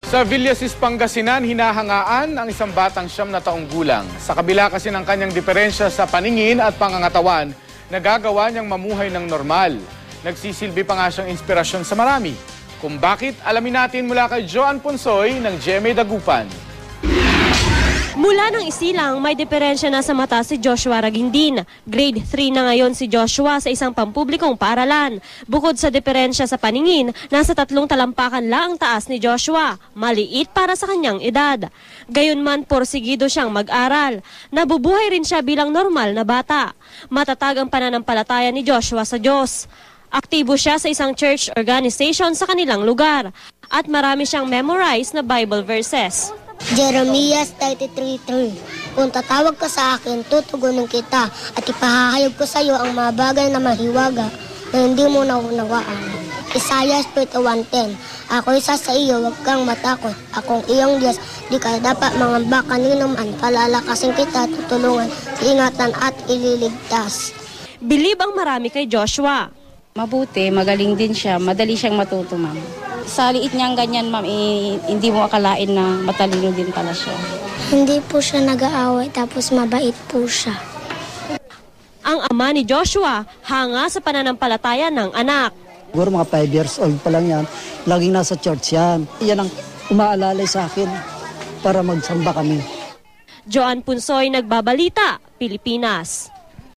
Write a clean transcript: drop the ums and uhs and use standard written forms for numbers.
Sa Villasis, Pangasinan, hinahangaan ang isang batang 9 na taong gulang. Sa kabila kasi ng kanyang diferensya sa paningin at pangangatawan, nagagawa niyang mamuhay ng normal. Nagsisilbi pa nga siyang inspirasyon sa marami. Kung bakit, alamin natin mula kay Joan Punsoy ng GMA Dagupan. Mula ng isilang, may diferensya na sa mata si Joshua Ragindin. Grade 3 na ngayon si Joshua sa isang pampublikong paaralan. Bukod sa diferensya sa paningin, nasa 3 talampakan lang ang taas ni Joshua. Maliit para sa kanyang edad. Gayunman, porsigido siyang mag-aral. Nabubuhay rin siya bilang normal na bata. Matatag ang pananampalataya ni Joshua sa Diyos. Aktibo siya sa isang church organization sa kanilang lugar. At marami siyang memorized na Bible verses. Jeremias 33:3. Kung tatawag ka sa akin, tutugunin kita at ipahahayag ko sa iyo ang mga bagay na mahiwaga na hindi mo naunawaan. Isaiah 51:10. Ako isa sa iyo, huwag kang matakot. Akong iyong Diyos, di ka dapat mangamba kanino man. Palalakasin kita, tutulungan, ingatan at ililigtas. Bilib ang marami kay Joshua. Mabuti, magaling din siya, madali siyang matuto, ma'am. Sa liit niyang ganyan, ma'am, hindi mo akalain na matalino din pala siya. Hindi po siya nag-aaway, tapos mabait po siya. Ang ama ni Joshua, hanga sa pananampalataya ng anak. Siguro mga 5 years old pa lang yan, laging nasa church yan. Yan ang umaalalay sa akin para magsamba kami. Joan Punsoy, Nagbabalita, Pilipinas.